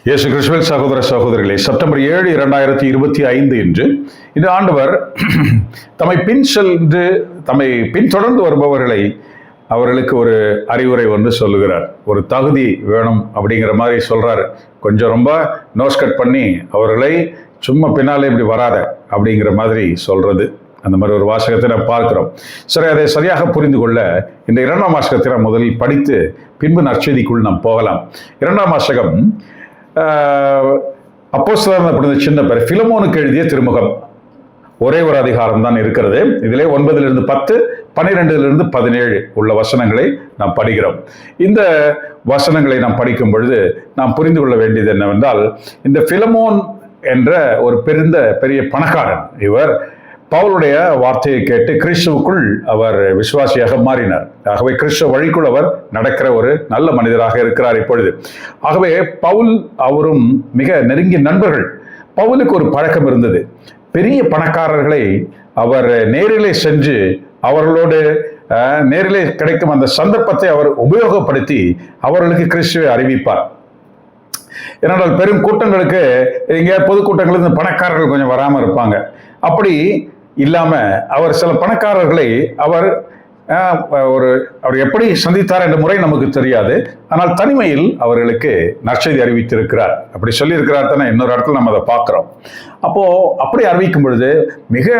இயேசு கிறிஸ்துவில் சகோதர சகோதரிகளே, செப்டம்பர் 7, 2025 இன்று இந்த ஆண்டவர் தம்மை பின்தொடர்ந்து வருபவர்களை அவர்களுக்கு ஒரு அறிவுரை ஒன்று சொல்லுகிறார். ஒரு தகுதி வேணும் அப்படிங்கிற மாதிரி சொல்றாரு. கொஞ்சம் ரொம்ப நோஸ் கட் பண்ணி அவர்களை சும்மா பின்னாலே இப்படி வராத அப்படிங்கிற மாதிரி சொல்றது. அந்த மாதிரி ஒரு வாசகத்தை நாம் பார்க்கிறோம். சரி, அதை சரியாக புரிந்து கொள்ள இந்த 2ஆம் வாசகத்தை நாம் முதலில் படித்து பின்பு நற்செய்திக்குள் நாம் போகலாம். 2ஆம் வாசகம் அப்போஸ்தலர் சின்ன பேர் பிலமோனுக்கு எழுதிய திருமுகம். ஒரே ஒரு அதிகாரம் தான் இருக்கிறது. இதிலே 9 10, 12 17 உள்ள வசனங்களை நாம் படிக்கிறோம். இந்த வசனங்களை நாம் படிக்கும் பொழுது நாம் புரிந்து கொள்ள வேண்டியது என்னவென்றால், இந்த பிலமோன் என்ற ஒரு பெரிய பணக்காரன், இவர் பவுலுடைய வார்த்தையை கேட்டு கிறிஸ்துவுக்குள் அவர் விசுவாசியாக மாறினார். ஆகவே கிறிஸ்துவ வழிக்குள் அவர் நடக்கிற ஒரு நல்ல மனிதராக இருக்கிறார் இப்பொழுது. ஆகவே பவுல் அவரும் மிக நெருங்கிய நண்பர்கள். பவுலுக்கு ஒரு பழக்கம் இருந்தது. பெரிய பணக்காரர்களை அவர் நேரிலே சென்று அவர்களோடு நேரிலே கிடைக்கும் அந்த சந்தர்ப்பத்தை அவர் உபயோகப்படுத்தி அவர்களுக்கு கிறிஸ்துவை அறிவிப்பார். ஏனென்றால் பெரும் கூட்டங்களுக்கு, இங்கே பொதுக்கூட்டங்களுக்கு பணக்காரர்கள் கொஞ்சம் வராமல் இருப்பாங்க. அப்படி இல்லாம அவர் சில பணக்காரர்களை அவர் எப்படி சந்தித்தார் என்ற முறை நமக்கு தெரியாது. ஆனால் தனிமையில் அவர்களுக்கு நற்செய்தி அறிவித்திருக்கிறார். அப்படி சொல்லியிருக்கிறார் தானே, இன்னொரு இடத்துல நம்ம அதை பார்க்கிறோம். அப்படி அறிவிக்கும் பொழுது மிக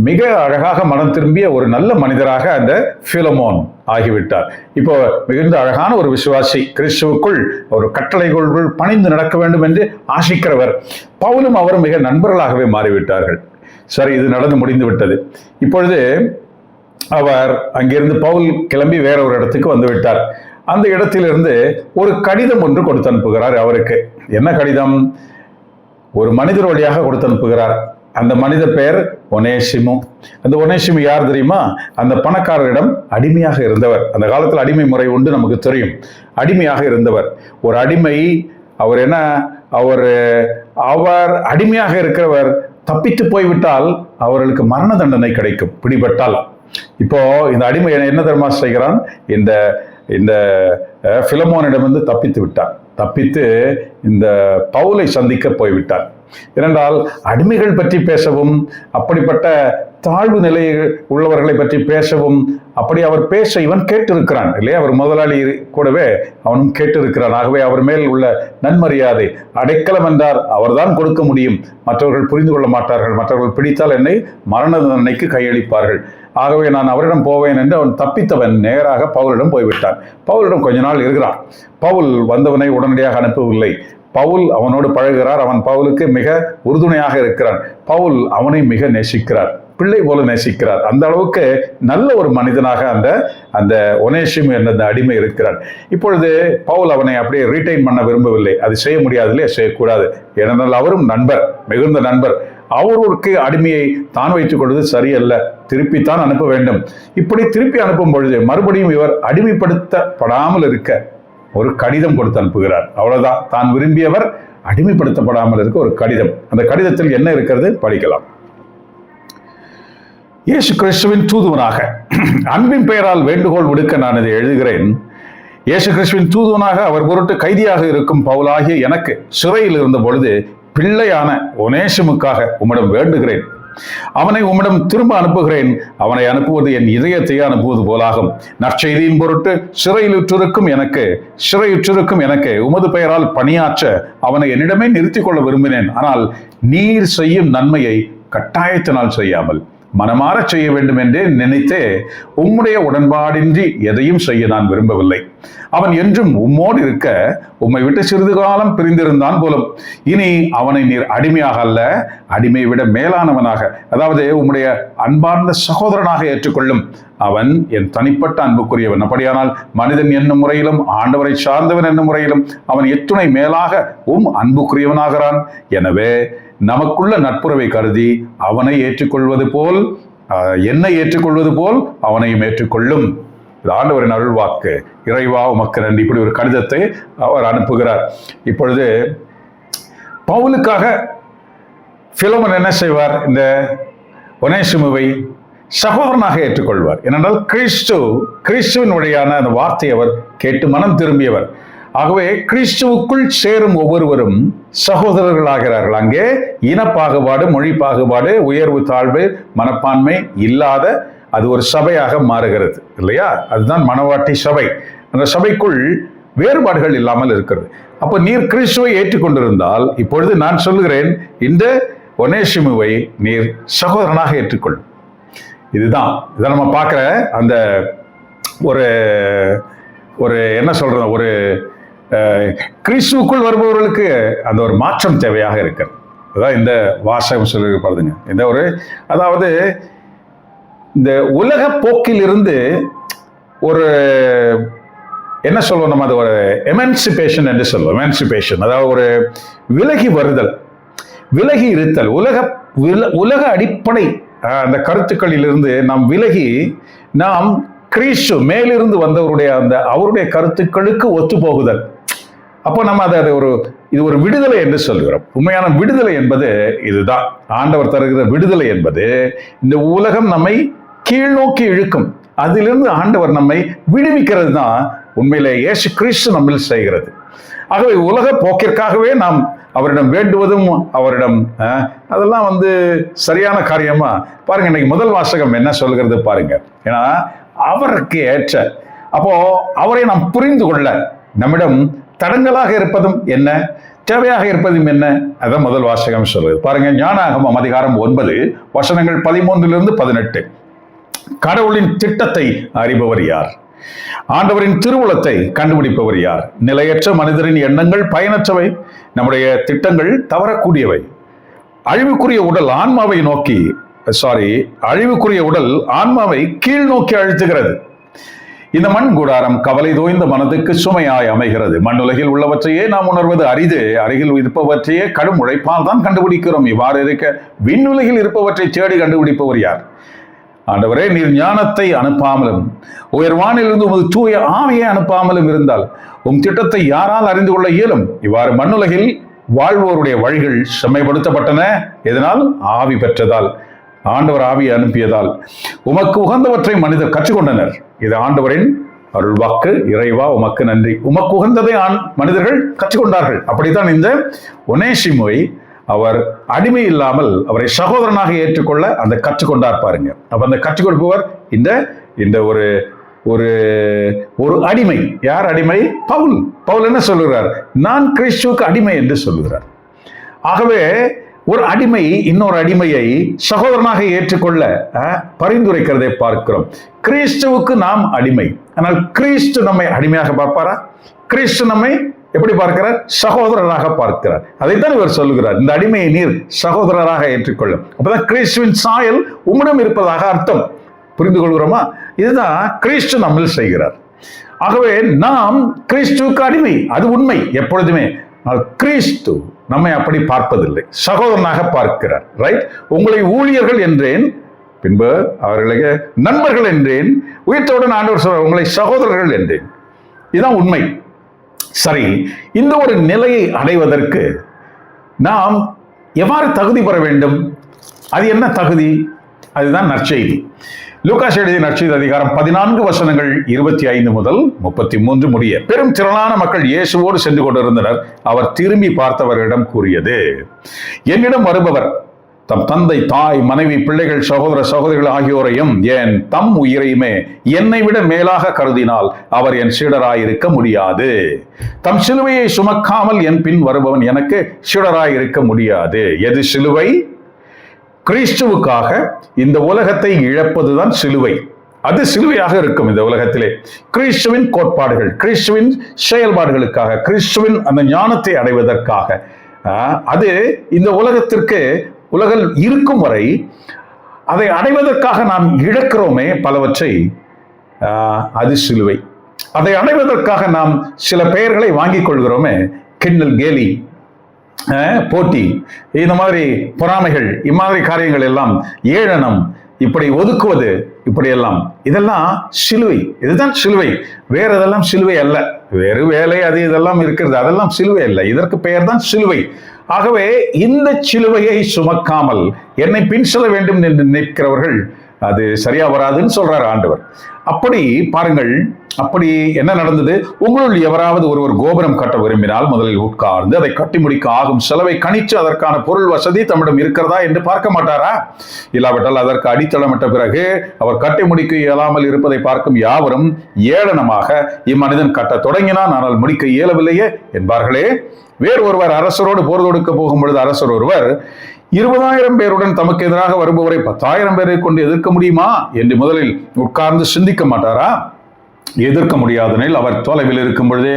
மிக அழகாக மனம் திரும்பிய ஒரு நல்ல மனிதராக அந்த பிலமோன் ஆகிவிட்டார். இப்போ மிகுந்த அழகான ஒரு விசுவாசி, கிறிஸ்துவுக்குள் ஒரு கட்டளைகளுக்குள் பணிந்து நடக்க வேண்டும் என்று ஆசிக்கிறவர். பவுலும் அவரும் மிக நண்பர்களாகவே மாறிவிட்டார்கள். சரி, இது நடந்து முடிந்து விட்டது. இப்பொழுது அவர் அங்கிருந்து பவுல் கிளம்பி வேற ஒரு இடத்துக்கு வந்து விட்டார். அந்த இடத்திலிருந்து ஒரு கடிதம் ஒன்று கொடுத்து அனுப்புகிறார் அவருக்கு. என்ன கடிதம்? ஒரு மனிதர் வழியாக கொடுத்து அனுப்புகிறார். அந்த மனித பெயர் ஒனேசிமு. அந்த ஒனேசிமு யார் தெரியுமா? அந்த பணக்காரரிடம் அடிமையாக இருந்தவர். அந்த காலத்தில் அடிமை முறை உண்டு, நமக்கு தெரியும். அடிமையாக இருந்தவர். ஒரு அடிமை அவர் அடிமையாக இருக்கிறவர் தப்பித்து போய்விட்டால் அவர்களுக்கு மரண தண்டனை கிடைக்கும், பிடிபட்டால். இப்போ இந்த அடிமை என்ன தெரியுமா செய்கிறான்? இந்த பிலமோனிடமிருந்து தப்பித்து விட்டான். தப்பித்து இந்த பவுலை சந்திக்க போய்விட்டான். ஏனென்றால் அடிமைகள் பற்றி பேசவும், அப்படிப்பட்ட தாழ்வு நிலையில் உள்ளவர்களை பற்றி பேசவும், அப்படி அவர் பேச இவன் கேட்டிருக்கிறான் இல்லையா? அவர் முதலாளி கூடவே அவனும் கேட்டிருக்கிறான். ஆகவே அவர் மேல் உள்ள நன்மரியாதை, அடைக்கலம் என்றார் அவர்தான் கொடுக்க முடியும். மற்றவர்கள் புரிந்து கொள்ள மாட்டார்கள். மற்றவர்கள் பிடித்தால் என்னை மரண தண்டனைக்கு கையளிப்பார்கள். ஆகவே நான் அவரிடம் போவேன் என்று அவன் தப்பித்தவன் நேராக பவுலிடம் போய்விட்டான். பவுலிடம் கொஞ்ச நாள் இருக்கிறான். பவுல் வந்தவனை உடனடியாக அனுப்பவில்லை. பவுல் அவனோடு பழகுகிறார். அவன் பவுலுக்கு மிக உறுதுணையாக இருக்கிறான். பவுல் அவனை மிக நேசிக்கிறார், பிள்ளை போல நேசிக்கிறார். அந்த அளவுக்கு நல்ல ஒரு மனிதனாக அந்த ஒனேசிமு என்ற அடிமை இருக்கிறார். இப்பொழுது பவுல் அவனை அப்படியே ரீட்டைன் பண்ண விரும்பவில்லை. அது செய்ய முடியாது இல்லையா? செய்யக்கூடாது. ஏனென்றால் அவரும் நண்பர், மிகுந்த நண்பர். அவருக்கு அடிமையை தான் வைத்துக் கொள்வது சரியல்ல, திருப்பித்தான் அனுப்ப வேண்டும். இப்படி திருப்பி அனுப்பும் பொழுது மறுபடியும் இவர் அடிமைப்படுத்தப்படாமல் இருக்க ஒரு கடிதம் கொடுத்து அனுப்புகிறார். அவ்வளவுதான். தான் விரும்பியவர் அடிமைப்படுத்தப்படாமல் இருக்க ஒரு கடிதம். அந்த கடிதத்தில் என்ன இருக்கிறது படிக்கலாம். இயேசு கிறிஸ்துவின் தூதுவனாக அன்பின் பெயரால் வேண்டுகோள் விடுக்க நான் இதை எழுதுகிறேன். இயேசு கிறிஸ்துவின் தூதுவனாக அவர் பொருட்டு கைதியாக இருக்கும் பவுலாகிய எனக்கு சிறையில் இருந்த பொழுது பிள்ளையான ஒனேசிமுக்காக உம்மிடம் வேண்டுகிறேன். அவனை உம்மிடம் திரும்ப அனுப்புகிறேன். அவனை அனுப்புவது என் இதயத்தையே அனுப்புவது போலாகும். நற்செய்தியின் பொருட்டு சிறையுற்றிருக்கும் எனக்கு உமது பெயரால் பணியாற்ற அவனை என்னிடமே நிறுத்திக் கொள்ள விரும்பினேன். ஆனால் நீர் செய்யும் நன்மையை கட்டாயத்தினால் செய்யாமல் மனமாற செய்ய வேண்டும் என்றே நினைத்தே உம்முடைய உடன்பாடின்றி எதையும் செய்ய நான் விரும்பவில்லை. அவன் என்றும் உம்மோடு இருக்க உம்மை விட்டு சிறிது காலம் பிரிந்திருந்தான் போலும். இனி அவனை நீர் அடிமையாக அல்ல, அடிமை விட மேலானவனாக, அதாவது உம்முடைய அன்பார்ந்த சகோதரனாக ஏற்றுக்கொள்ளும். அவன் என் தனிப்பட்ட அன்புக்குரியவன். அப்படியானால் மனிதன் என்னும் முறையிலும் ஆண்டவரை சார்ந்தவன் என்னும் முறையிலும் அவன் எத்துணை மேலாக அன்புக்குரியவனாகிறான். எனவே நமக்குள்ள நட்புறவை கருதி அவனை ஏற்றுக்கொள்வது போல், என்னை ஏற்றுக்கொள்வது போல் அவனையும் ஏற்றுக்கொள்ளும். ஆண்டவரின் அருள் வாக்கு. இறைவா உமக்கு நன்றி. இப்படி ஒரு கடிதத்தை அவர் அனுப்புகிறார். இப்பொழுது பவுலுக்காக பிலமோன் என்ன செய்வார்? இந்த ஒனேசிமுவை சகோதரனாக ஏற்றுக்கொள்வார். ஏனென்றால் கிறிஸ்துவின் வழியான அந்த வார்த்தையை அவர் கேட்டு மனம் திரும்பியவர். ஆகவே கிறிஸ்துவுக்குள் சேரும் ஒவ்வொருவரும் சகோதரர்களாகிறார்கள். அங்கே இனப்பாகுபாடு, மொழி பாகுபாடு, உயர்வு தாழ்வு மனப்பான்மை இல்லாத அது ஒரு சபையாக மாறுகிறது இல்லையா? அதுதான் மணவாட்டி சபை. அந்த சபைக்குள் வேறுபாடுகள் இல்லாமல் இருக்கிறது. அப்போ நீர் கிறிஸ்துவை ஏற்றுக்கொண்டிருந்தால், இப்பொழுது நான் சொல்லுகிறேன், இந்த ஒனேசிமுவை நீர் சகோதரனாக ஏற்றுக்கொள். இதுதான் இதை நம்ம பார்க்குற அந்த ஒரு ஒரு என்ன சொல்றது, ஒரு கிறிஸ்துவுக்குள் வருபவர்களுக்கு அந்த ஒரு மாற்றம் தேவையாக இருக்கிறது. அதான் இந்த வாசகம் சொல்லப்படுதுங்க. இந்த ஒரு அதாவது இந்த உலக போக்கில் இருந்து ஒரு என்ன சொல்லுவோம் நம்ம, அது ஒரு எமான்சிபேஷன் என்று சொல்லுவோம். எமான்சிபேஷன் அதாவது ஒரு விலகி வருதல், விலகி இருத்தல். உலக அடிப்படை அந்த கருத்துக்களிலிருந்து நாம் விலகி நாம் கிறிஸ்து மேலிருந்து வந்தவருடைய அந்த அவருடைய கருத்துக்களுக்கு ஒத்து போகுதல். அப்போ நம்ம அதை இது ஒரு விடுதலை என்று சொல்கிறோம். உண்மையான விடுதலை என்பது இதுதான். ஆண்டவர் தருகிற விடுதலை என்பது இந்த உலகம் நம்மை கீழ் நோக்கி இழுக்கும், அதிலிருந்து ஆண்டவர் நம்மை விடுவிக்கிறது தான் உண்மையிலே இயேசு கிறிஸ்து நம்மில் செய்கிறது. ஆகவே உலக போக்கிற்காகவே நாம் அவரிடம் வேண்டுவதும் அவரிடம் அதெல்லாம் சரியான காரியமா பாருங்க. இன்னைக்கு முதல் வாசகம் என்ன சொல்கிறது பாருங்க. ஏன்னா அவருக்கு ஏற்ற, அப்போ அவரை நாம் புரிந்து கொள்ள நம்மிடம் தடங்களாக இருப்பதும் என்ன, தேவையாக இருப்பதும் என்ன, அதான் முதல் வாசகம் சொல்றது பாருங்க. ஞானாகமம் அதிகாரம் 9 வசனங்கள் 13-18. கடவுளின் திட்டத்தை அறிபவர் யார்? ஆண்டவரின் திருவுளத்தை கண்டுபிடிப்பவர் யார்? நிலையற்ற மனிதரின் எண்ணங்கள் பயனற்றவை, நம்முடைய திட்டங்கள் தவறக்கூடியவை. அழிவுக்குரிய உடல் ஆன்மாவை நோக்கி அழிவுக்குரிய உடல் ஆன்மாவை கீழ் நோக்கி அழுத்துகிறது. இந்த மண் கூடாரம் கவலை தோய்ந்த மனதுக்கு சுமையாய் அமைகிறது. மண்ணுலகில் உள்ளவற்றையே நாம் உணர்வது அரிது, அருகில் இருப்பவற்றையே கடும் உழைப்பால் தான் கண்டுபிடிக்கிறோம். இவ்வாறு இருக்க விண்ணுலகில் இருப்பவற்றை தேடி கண்டுபிடிப்பவர் யார்? ஆண்டவரே, நீர் ஞானத்தை அனுப்பாமலும் உயர்வானிலிருந்து உமது தூய ஆவியை அனுப்பாமலும் இருந்தால் உம் திட்டத்தை யாரால் அறிந்து கொள்ள இயலும்? இவ்வாறு மண்ணுலகில் வாழ்வோருடைய வழிகள் செம்மைப்படுத்தப்பட்டன. எதனால்? ஆவி பெற்றதால், ஆண்டவர் ஆவியை அனுப்பியதால். உமக்கு உகந்தவற்றை மனிதர் கற்றுக்கொண்டனர். இது ஆண்டவரின் அருள் வாக்கு. இறைவா உமக்கு நன்றி. உமக்கு உகந்ததை மனிதர்கள் கற்றுக்கொண்டார்கள். அப்படித்தான் இந்த ஒனேசிமுவை அவர் அடிமை இல்லாமல் அவரை சகோதரனாக ஏற்றுக்கொள்ள அந்த கற்றுக்கொண்டார் பாருங்க. அப்ப அந்த கற்றுக் கொடுப்பவர் இந்த ஒரு ஒரு ஒரு அடிமை. யார் அடிமை? பவுல். பவுல் என்ன சொல்லுகிறார்? நான் கிறிஸ்துவுக்கு அடிமை என்று சொல்லுகிறார். ஆகவே ஒரு அடிமை இன்னொரு அடிமையை சகோதரனாக ஏற்றுக்கொள்ள பரிந்துரைக்கிறதை பார்க்கிறோம். கிறிஸ்துவுக்கு நாம் அடிமை, ஆனால் கிறிஸ்து நம்மை அடிமையாக பார்ப்பாரா? கிறிஸ்து நம்மை எப்படி பார்க்கிறார்? சகோதரராக பார்க்கிறார். அதைத்தான் இவர் சொல்லுகிறார், இந்த அடிமையை நீர் சகோதரராக ஏற்றுக்கொள்ளும். அப்பதான் கிறிஸ்துவின் சாயல் உம்மிடம் இருப்பதாக அர்த்தம். புரிந்து கொள்கிறோமா? இதுதான் கிறிஸ்து நம்மில் செய்கிறார். ஆகவே நாம் கிறிஸ்துவுக்கு அடிமை, அது உண்மை எப்பொழுதுமே. கிறிஸ்து நம்மை அப்படி பார்ப்பதில்லை, சகோதரனாக பார்க்கிறார். ரைட்? உங்களை ஊழியர்கள் என்றேன், பின்பு அவர்களுக்கு நண்பர்கள் என்றேன், உயிர்த்தவுடன் ஆண்டவர் சொல்ற உங்களை சகோதரர்கள் என்றேன். இதுதான் உண்மை. சரி, இந்த ஒரு நிலையை அடைவதற்கு நாம் எவ்வாறு தகுதி பெற வேண்டும்? அது என்ன தகுதி? அதுதான் நற்செய்தி. லூகாஸ் எழுதிய நற்செய்தி அதிகாரம் 14 வசனங்கள் 25 முதல் 33 முடிய. பெரும் திரளான மக்கள் இயேசுவோடு சென்று கொண்டிருந்தனர். அவர் திரும்பி பார்த்தவர்களிடம் கூறியது, என்னிடம் வருபவர் தம் தந்தை, தாய், மனைவி, பிள்ளைகள், சகோதர சகோதரிகள் ஆகியோரையும் ஏன் தம் உயிரையுமே என்னை விட மேலாக கருதினால் அவர் என் சீடராயிருக்க முடியாது. தம் சிலுவையை சுமக்காமல் என் பின் வருபவன் எனக்கு சீடராயிருக்க முடியாது. எது சிலுவை? கிறிஸ்துவுக்காக இந்த உலகத்தை இழப்பதுதான் சிலுவை. அது சிலுவையாக இருக்கும் இந்த உலகத்திலே. கிறிஸ்துவின் கோட்பாடுகள், கிறிஸ்துவின் செயல்பாடுகளுக்காக, கிறிஸ்துவின் அந்த ஞானத்தை அடைவதற்காக, அது இந்த உலகத்திற்கு உலகில் இருக்கும் வரை அதை அடைவதற்காக நாம் இழக்கிறோமே பலவற்றை, அது சிலுவை. அதை அடைவதற்காக நாம் சில பெயர்களை வாங்கிக் கொள்கிறோமே, கிண்டல், கேலி, போட்டி, இந்த மாதிரி பொறாமைகள், இம்மாதிரி காரியங்கள் எல்லாம், ஏளனம், இப்படி ஒதுக்குவது, இப்படி எல்லாம், இதெல்லாம் சிலுவை. இதுதான் சிலுவை. வேற எதெல்லாம் சிலுவை அல்ல. வேறு வேலை அது இதெல்லாம் இருக்கிறது, அதெல்லாம் சிலுவை அல்ல. இதற்கு பெயர் தான் சிலுவை. ஆகவே இந்த சிலுவையை சுமக்காமல் என்னை பின் செல்ல வேண்டும் என்று நினைக்கிறவர்கள் அது சரியா வராதுன்னு சொல்றார் ஆண்டவர். அப்படி பாருங்கள், அப்படி என்ன நடந்தது? உங்களுள் எவராவது ஒருவர் கோபுரம் கட்ட விரும்பினால் முதலில் உட்கார்ந்து அதை கட்டி முடிக்க ஆகும் செலவை கணிச்சு அதற்கான பொருள் வசதி தம்மிடம் இருக்கிறதா என்று பார்க்க மாட்டாரா? இல்லாவிட்டால் அதற்கு அடித்தளமிட்ட பிறகு அவர் கட்டி முடிக்க இயலாமல் இருப்பதை பார்க்கும் யாவரும் ஏளனமாக இம்மனிதன் கட்ட தொடங்கினான், ஆனால் முடிக்க இயலவில்லையே என்பார்களே. வேறு ஒருவர் அரசரோடு போர் தொடுக்க போகும் பொழுது அரசர் ஒருவர் 20,000 பேருடன் தமக்கு எதிராக வருபவரை 10,000 பேரை கொண்டு எதிர்க்க முடியுமா என்று முதலில் உட்கார்ந்து சிந்திக்க மாட்டாரா? எதிர்க்க முடியாதெனில் அவர் தொலைவில் இருக்கும் பொழுதே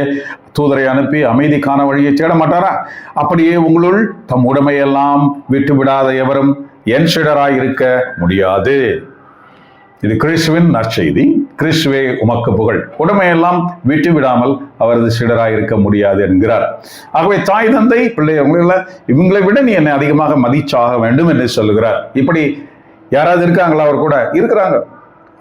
தூதரை அனுப்பி அமைதிக்கான வழியை தேட மாட்டாரா? அப்படியே உங்களுள் தம் உடைமையெல்லாம் விட்டு விடாத எவரும் என் சீடராய் இருக்க முடியாது. இது கிறிஸ்துவின் நற்செய்தி. கிறிஸ்துவே உமக்கு புகழ். உடைமையெல்லாம் விட்டு விடாமல் அவரது சீடராய் இருக்க முடியாது என்கிறார். ஆகவே தாய் தந்தை இவங்களை விட நீ என்னை அதிகமாக மதிச்சாக வேண்டும் என்று சொல்லுகிறார். இப்படி யாராவது இருக்காங்களா? அவர் கூட இருக்கிறாங்க.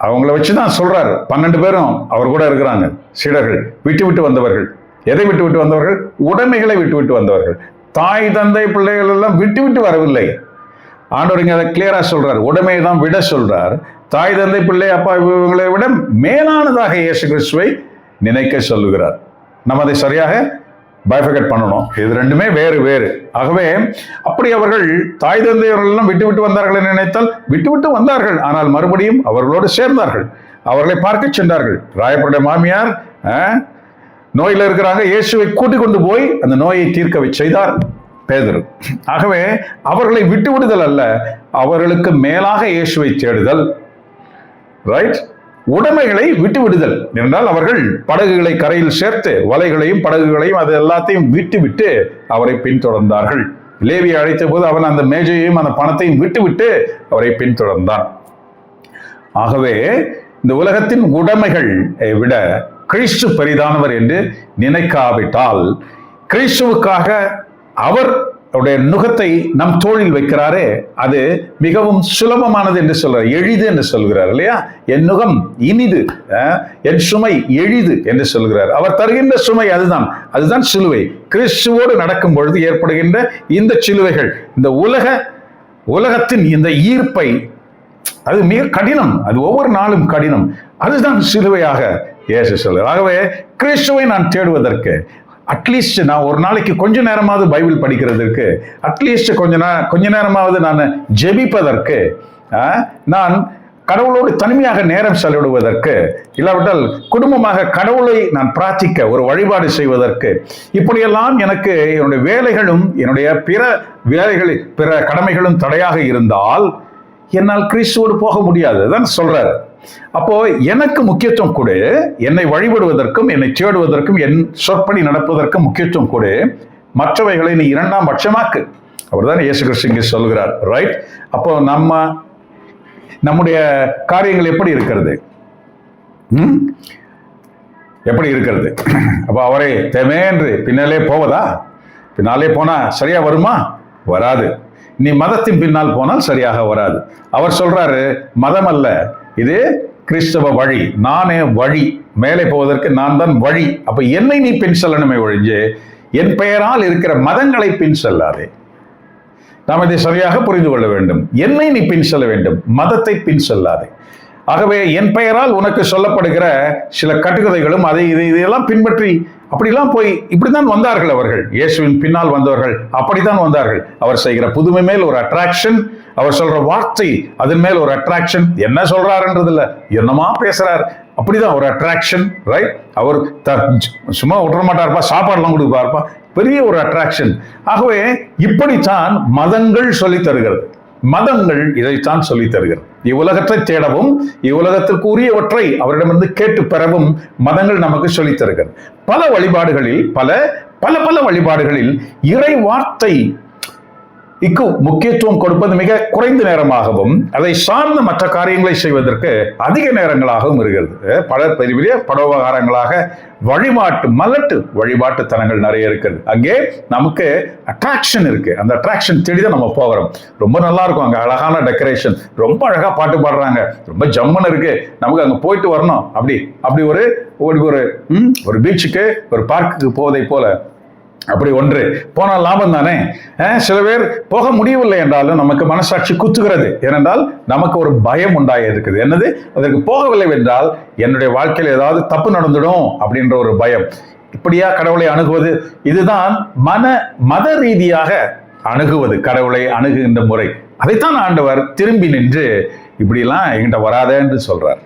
அவங்கள வச்சுதான் சொல்றாரு. 12 பேரும் அவர் கூட இருக்கிறாங்க. சீடர்கள் விட்டு வந்தவர்கள். எதை விட்டு வந்தவர்கள்? உடைமைகளை விட்டு வந்தவர்கள். தாய் தந்தை பிள்ளைகள் எல்லாம் விட்டு வரவில்லை. ஆண்டவர் இங்க அதை கிளியரா சொல்றார். உடைமையை தான் விட சொல்றார். தாய் தந்தை பிள்ளை அப்பா இவங்களை விட மேலானதாக இயேசு கிறிஸ்துவை நினைக்க சொல்லுகிறார். நம்ம அதை சரியாக பைஃபர்கேட் பண்ணணும். இது ரெண்டுமே வேறு. ஆகவே அப்படி அவர்கள் தாய் தந்தையர்கள் எல்லாம் விட்டு வந்தார்கள் என்று நினைத்தால் விட்டு வந்தார்கள். ஆனால் மறுபடியும் அவர்களோடு சேர்ந்தார்கள். அவர்களை பார்க்க சென்றார்கள். ராயப்பருடைய மாமியார் நோயில இருக்கிறாங்க. இயேசுவை கூட்டிக் கொண்டு போய் அந்த நோயை தீர்க்க செய்தார் பேதுரு. ஆகவே அவர்களை விட்டு விடுதல் அல்ல, அவர்களுக்கு மேலாக இயேசுவை தேடுதல். ரைட்? உடைமைகளை விட்டு விடுதல் என்றால் அவர்கள் படகுகளை கரையில் சேர்த்து வலைகளையும் படகுகளையும் அது எல்லாத்தையும் விட்டு அவரை பின்தொடர்ந்தார்கள். லேவியை அழைத்த போது அவன் அந்த மேஜையையும் அந்த பணத்தையும் விட்டு அவரை பின்தொடர்ந்தான். ஆகவே இந்த உலகத்தின் உடைமைகள் விட கிறிஸ்து பெரிதானவர் என்று நினைக்காவிட்டால், கிறிஸ்துவுக்காக அவருடைய நுகத்தை நம் தோளில் வைக்கிறாரே, அது மிகவும் சுலபமானது என்று சொல்றார். எளிது என்று சொல்கிறார் இல்லையா? என் நுகம் இனிது, என் சுமை எளிது என்று சொல்கிறார். அவர் தருகின்ற சுமை அதுதான் சிலுவை. கிறிஸ்துவோடு நடக்கும் பொழுது ஏற்படுகின்ற இந்த சிலுவைகள், இந்த உலகத்தின் இந்த ஈர்ப்பை, அது மிக கடினம். அது ஒவ்வொரு நாளும் கடினம். அதுதான் சிலுவையாக இயேசு சொல்றார். ஆகவே கிறிஸ்துவை நான் தேடுவதற்கு அட்லீஸ்ட் நான் ஒரு நாளைக்கு கொஞ்ச நேரமாவது பைபிள் படிக்கிறதுக்கு, அட்லீஸ்ட் கொஞ்ச நேரமாவது நான் ஜெபிப்பதற்கு, நான் கடவுளோடு தனிமையாக நேரம் செலவிடுவதற்கு, இல்லாவிட்டால் குடும்பமாக கடவுளை நான் பிரார்த்திக்க ஒரு வழிபாடு செய்வதற்கு, இப்படியெல்லாம் எனக்கு என்னுடைய வேலைகளும் என்னுடைய பிற கடமைகளும் தடையாக இருந்தால் என்னால் கிறிஸ்துவோடு போக முடியாது தான் சொல்றாரு. அப்போ எனக்கு முக்கியத்துவம் கொடு, என்னை வழிபடுவதற்கும் என்னை தேடுவதற்கும் என் சொற்படி நடப்பதற்கும் முக்கியத்துவம் கொடு, மற்றவைகளை நீ 2ஆம் பட்சமாக்கு. அவர்தான் இயேசு கிறிஸ்து இங்கே சொல்கிறார். ரைட்? அப்போ நம்முடைய காரியங்கள் எப்படி இருக்கிறது? எப்படி இருக்கிறது? அப்போ அவரை தேவையென்று பின்னாலே போவதா? பின்னாலே போனா சரியா வருமா? வராது. நீ மதத்தின் பின்னால் போனால் சரியாக வராது. அவர் சொல்றாரு, மதம் அல்ல, இது கிறிஸ்தவ வழி, நானே வழி, மேலே போவதற்கு நான் தான் வழி. அப்ப என்னை நீ பின் செல்லணுமே ஒழிஞ்சு என் பெயரால் இருக்கிற மதங்களை பின் செல்லாதே. நாம் இதை சரியாக புரிந்து கொள்ள வேண்டும். என்னை நீ பின் செல்ல வேண்டும், மதத்தை பின் செல்லாதே. ஆகவே என் பெயரால் உனக்கு சொல்லப்படுகிற சில கட்டுக்கதைகளும் இதையெல்லாம் பின்பற்றி அப்படிலாம் போய் இப்படித்தான் வந்தார்கள் அவர்கள். இயேசுவின் பின்னால் வந்தவர்கள் அப்படித்தான் வந்தார்கள். அவர் செய்கிற புதுமை மேல் ஒரு அட்ராக்ஷன், அவர் சொல்ற வார்த்தை அதன் மேல் ஒரு அட்ராக்ஷன். என்ன சொல்றாருன்றது இல்ல, என்னமா பேசுறார், அப்படிதான் ஒரு அட்ராக்ஷன். ரைட்? அவர் சும்மா விட்டுற மாட்டார்ப்பா, சாப்பாடுலாம் கொடுப்பார்ப்பா, பெரிய ஒரு அட்ராக்ஷன். ஆகவே இப்படித்தான் மதங்கள் சொல்லி தருகிறது. மதங்கள் இதைத்தான் சொல்லி தருகிறது. இவ்வுலகத்தை தேடவும் இவ்வுலகத்திற்கு உரியவற்றை அவரிடமிருந்து கேட்டு பெறவும் மதங்கள் நமக்கு சொல்லி தருகிறது. பல வழிபாடுகளில் பல வழிபாடுகளில் இறை வார்த்தை முக்கியத்துவம் கொடுப்பது மிக குறைந்த நேரமாகவும் அதை சார்ந்த மற்ற காரியங்களை செய்வதற்கு அதிக நேரங்களாகவும் இருக்கிறது. பல பெரிய படோபகாரங்களாக வழிபாட்டுத்தனங்கள் நிறைய இருக்குது. அங்கே நமக்கு அட்ராக்ஷன் இருக்கு. அந்த அட்ராக்ஷன் தேடிதான் நம்ம போகிறோம். ரொம்ப நல்லா இருக்கும், அங்க அழகான டெக்கரேஷன், ரொம்ப அழகா பாட்டு பாடுறாங்க, ரொம்ப ஜம்முன்னு இருக்கு, நமக்கு அங்க போயிட்டு வரணும். அப்படி ஒரு பீச்சுக்கு ஒரு பார்க்குக்கு போவதை போல அப்படி ஒன்று போனால் லாபம் தானே. சில பேர் போக முடியவில்லை என்றாலும் நமக்கு மனசாட்சி குத்துகிறது. ஏனென்றால் நமக்கு ஒரு பயம் உண்டாக இருக்குது. என்னது? அதற்கு போகவில்லை என்றால் என்னுடைய வாழ்க்கையில் ஏதாவது தப்பு நடந்துடும் அப்படின்ற ஒரு பயம். இப்படியா கடவுளை அணுகுவது? இதுதான் மத ரீதியாக அணுகுவது, கடவுளை அணுகுகின்ற முறை. அதைத்தான் ஆண்டவர் திரும்பி நின்று இப்படிலாம் என்கிட்ட வராத என்று சொல்றார்,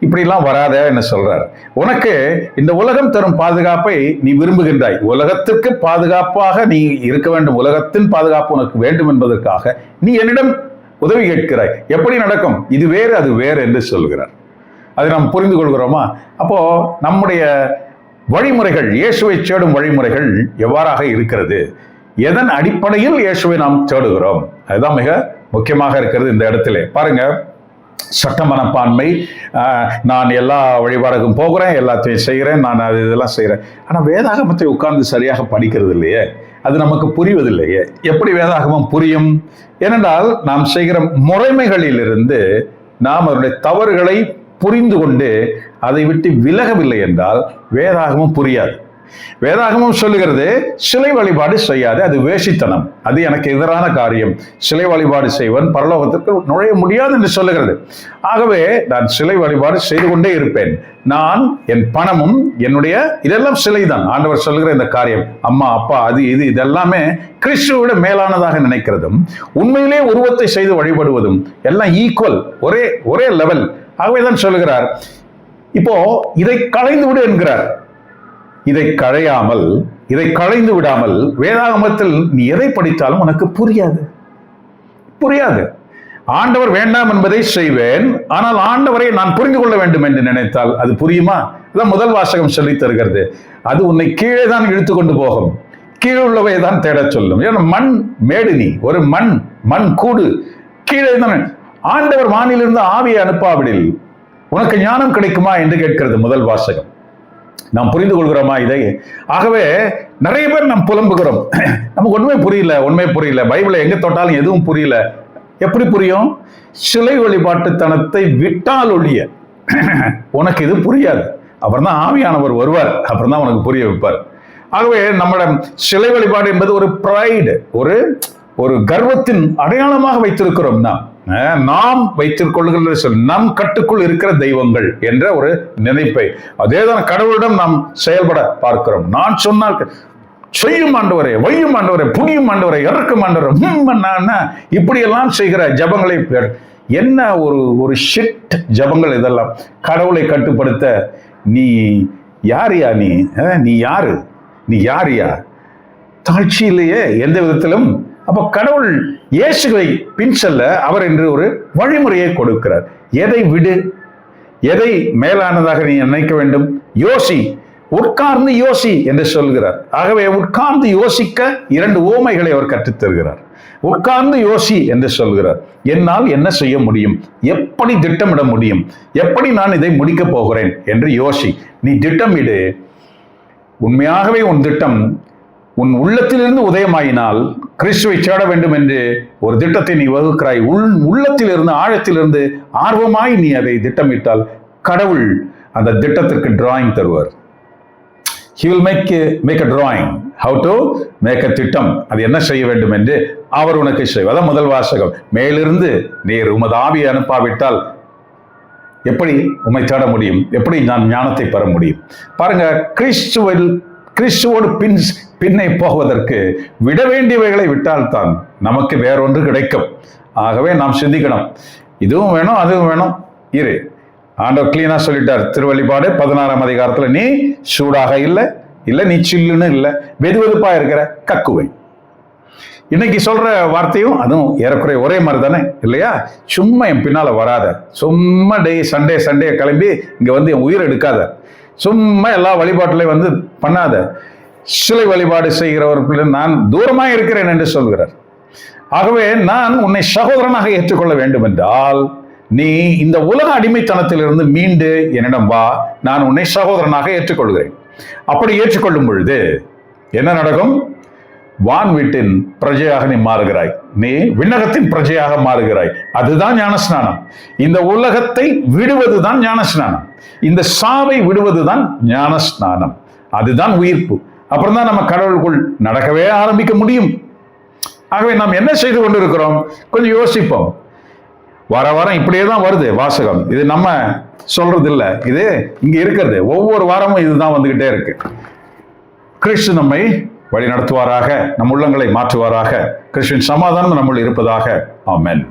இப்படிலாம் வராத என்ன சொல்றார். உனக்கு இந்த உலகம் தரும் பாதுகாப்பை நீ விரும்புகின்றாய், உலகத்திற்கு பாதுகாப்பாக நீ இருக்க வேண்டும், உலகத்தின் பாதுகாப்பு உனக்கு வேண்டும் என்பதற்காக நீ என்னிடம் உதவி கேட்கிறாய். எப்படி நடக்கும்? இது வேறு அது வேறு என்று சொல்கிறார். அதை நாம் புரிந்து கொள்கிறோமா? அப்போ நம்முடைய வழிமுறைகள், இயேசுவை தேடும் வழிமுறைகள் எவ்வாறாக இருக்கிறது, எதன் அடிப்படையில் இயேசுவை நாம் தேடுகிறோம், அதுதான் மிக முக்கியமாக இருக்கிறது. இந்த இடத்துல பாருங்க, சட்ட மனப்பான்மை, நான் எல்லா வழிபாடுக்கும் போகிறேன், எல்லாத்தையும் செய்கிறேன், நான் அது இதெல்லாம் செய்கிறேன். ஆனால் வேதாகமத்தை உட்கார்ந்து சரியாக படிக்கிறது இல்லையே, அது நமக்கு புரிவதில்லையே. எப்படி வேதாகமம் புரியும்? ஏனென்றால் நாம் செய்கிற முறைமைகளிலிருந்து நாம் அதனுடைய தவறுகளை புரிந்து கொண்டு அதை விட்டு விலகவில்லை என்றால் வேதாகமம் புரியாது. வேதாகமம் சொல்லுகிறது, சிலை வழிபாடு செய்யாது, அது வேசித்தனம், அது எனக்கு எதிரான காரியம், சிலை வழிபாடு செய்வன் பரலோகத்திற்கு நுழைய முடியாது என்று சொல்லுகிறது. ஆகவே நான் சிலை வழிபாடு செய்து கொண்டே இருப்பேன், நான் என் பணமும் என்னுடைய இதெல்லாம் சிலைதான். ஆண்டவர் சொல்லுகிற இந்த காரியம், அம்மா அப்பா அது இது இதெல்லாமே கிறிஸ்துவோட மேலானதாக நினைக்கிறதும் உண்மையிலே உருவத்தை செய்து வழிபடுவதும் எல்லாம் ஈக்குவல், ஒரே லெவல். ஆகவேதான் சொல்லுகிறார், இப்போ இதை களைந்து விடு என்கிறார். இதை களைந்து விடாமல் வேதாகமத்தில் நீ எதை படித்தாலும் உனக்கு புரியாது. ஆண்டவர் வேண்டாம் என்பதை செய்வேன், ஆனால் ஆண்டவரை நான் புரிந்து கொள்ள வேண்டும் என்று நினைத்தால் அது புரியுமா? அதான் முதல் வாசகம் சொல்லி தருகிறது. அது உன்னை கீழே தான் இழுத்து கொண்டு போகும், கீழே உள்ளவை தான் தேடச் சொல்லும். ஏன்னா மண் மேடு, நீ ஒரு மண் கூடு, கீழே தான். ஆண்டவர் வானிலிருந்து ஆவியை அனுப்பாவிடில் உனக்கு ஞானம் கிடைக்குமா என்று கேட்கிறது முதல் வாசகம். நாம் புரிந்து கொள்கிறோமா இதை? ஆகவே நிறைய பேர் நாம் புலம்புகிறோம், நமக்கு உண்மை புரியல, பைபிளை எங்க தொட்டாலும் எதுவும் புரியல. எப்படி புரியும்? சிலை வழிபாட்டுத்தனத்தை விட்டால் ஒழிய உனக்கு இது புரியாது. அப்புறம் தான் ஆவியானவர் வருவார், அப்புறம் தான் உனக்கு புரிய வைப்பார். ஆகவே நம்மளோட சிலை வழிபாடு என்பது ஒரு பிரைடு, ஒரு கர்வத்தின் அடையாளமாக வைத்திருக்கிறோம். நாம் வைத்திருக்கொள்கிற நம் கட்டுக்குள் இருக்கிற தெய்வங்கள் என்ற ஒரு நினைப்பை, அதேதான் கடவுளிடம் நாம் செயல்பட பார்க்கிறோம். நான் சொன்னால் செய்யும் ஆண்டவரே, வையும் ஆண்டவரே, புனியும் ஆண்டவரே, இறக்கும் ஆண்டவரே, இப்படியெல்லாம் செய்கிற ஜபங்களை என்ன ஒரு ஷிட் ஜபங்கள் இதெல்லாம். கடவுளை கட்டுப்படுத்த நீ யாரியா? நீ யாரியா? தாழ்ச்சி இல்லையே எந்த விதத்திலும். அப்ப கடவுள் இயேசுவை பின் செல்ல அவர் என்று ஒரு வழிமுறையை கொடுக்கிறார். எதை விடு, எதை மேலானதாக நீ நினைக்க வேண்டும், உட்கார்ந்து யோசி என்று சொல்கிறார். ஆகவே உட்கார்ந்து யோசிக்க 2 உவமைகளை அவர் கற்றுத் தருகிறார். உட்கார்ந்து யோசி என்று சொல்கிறார். என்னால் என்ன செய்ய முடியும், எப்படி திட்டமிட முடியும், எப்படி நான் இதை முடிக்கப் போகிறேன் என்று யோசி. நீ திட்டமிடு. உண்மையாகவே உன் திட்டம் உன் உள்ளத்திலிருந்து உதயமாயினால் கிறிஸ்துவை தேட வேண்டும் என்று ஒரு திட்டத்தை நீ வகுக்கிறாய். உள்ளத்திலிருந்து ஆழத்திலிருந்து ஆர்வமாய் நீ அதை திட்டமிட்டால் கடவுள் அந்த திட்டத்திற்கு டிராயிங் தருவார். He will make a drawing, how to make a திட்டம், அது என்ன செய்ய வேண்டும் என்று அவர் உனக்கு செய்வார். அதான் முதல் வாசகம். மேலிருந்து நீர் உமது ஆவியை அனுப்பாவிட்டால் எப்படி உம்மை தேட முடியும், எப்படி நான் ஞானத்தை பெற முடியும்? பாருங்க, கிறிஸ்துவோடு பின்னை போவதற்கு விட வேண்டியவைகளை விட்டால்தான் நமக்கு வேறொன்று கிடைக்கும். ஆகவே நாம் சிந்திக்கணும், இதுவும் வேணும் அதுவும் வேணும். ஆண்டவர் கிளீனா சொல்லிட்டார். திருவெளிப்பாடு 16ஆம் அதிகாரத்துல, நீ சூடாக இல்லை நீ சில்லுன்னு இல்லை, வெதுவெதுப்பா இருக்கிற கக்குவை. இன்னைக்கு சொல்ற வார்த்தையும் அதுவும் ஏறக்குறைய ஒரே மாதிரி தானே இல்லையா? சும்மா என் பின்னால வராத, சும்மா சண்டே கிளம்பி இங்க வந்து என் உயிர் எடுக்காத, சும்மா எல்லா வழிபாட்டிலையும் பண்ணாத, சிலை வழிபாடு செய்கிறவர்கள் நான் தூரமாக இருக்கிறேன் என்று சொல்கிறார். ஆகவே நான் உன்னை சகோதரனாக ஏற்றுக்கொள்ள வேண்டும் என்றால் நீ இந்த உலக அடிமைத்தனத்திலிருந்து மீண்டு என்னிடம் வா, நான் உன்னை சகோதரனாக ஏற்றுக்கொள்கிறேன். அப்படி ஏற்றுக்கொள்ளும் பொழுது என்ன நடக்கும்? வான் வீட்டின் பிரஜையாக நீ மாறுகிறாய், நீ விண்ணகத்தின் பிரஜையாக மாறுகிறாய். அதுதான் ஞானஸ்நானம். இந்த உலகத்தை விடுவதுதான் ஞானஸ்நானம், இந்த சாவை விடுவதுதான் ஞானஸ்நானம், அதுதான் உயிர்ப்பு. அப்புறம் தான் நம்ம கடவுளுக்குள் நடக்கவே ஆரம்பிக்க முடியும். ஆகவே நாம் என்ன செய்து கொண்டு இருக்கிறோம்? கொஞ்சம் யோசிப்போம். வார வாரம் இப்படியே தான் வருது வாசகம். இது நம்ம சொல்றது இல்லை, இது இங்க இருக்கிறது. ஒவ்வொரு வாரமும் இதுதான் வந்துகிட்டே இருக்கு. கிறிஸ்து நம்மை வழி நடத்துவாராக, நம் உள்ளங்களை மாற்றுவாராக. கிறிஸ்துவின் சமாதானம் நம்முள் இருப்பதாக. ஆமென்.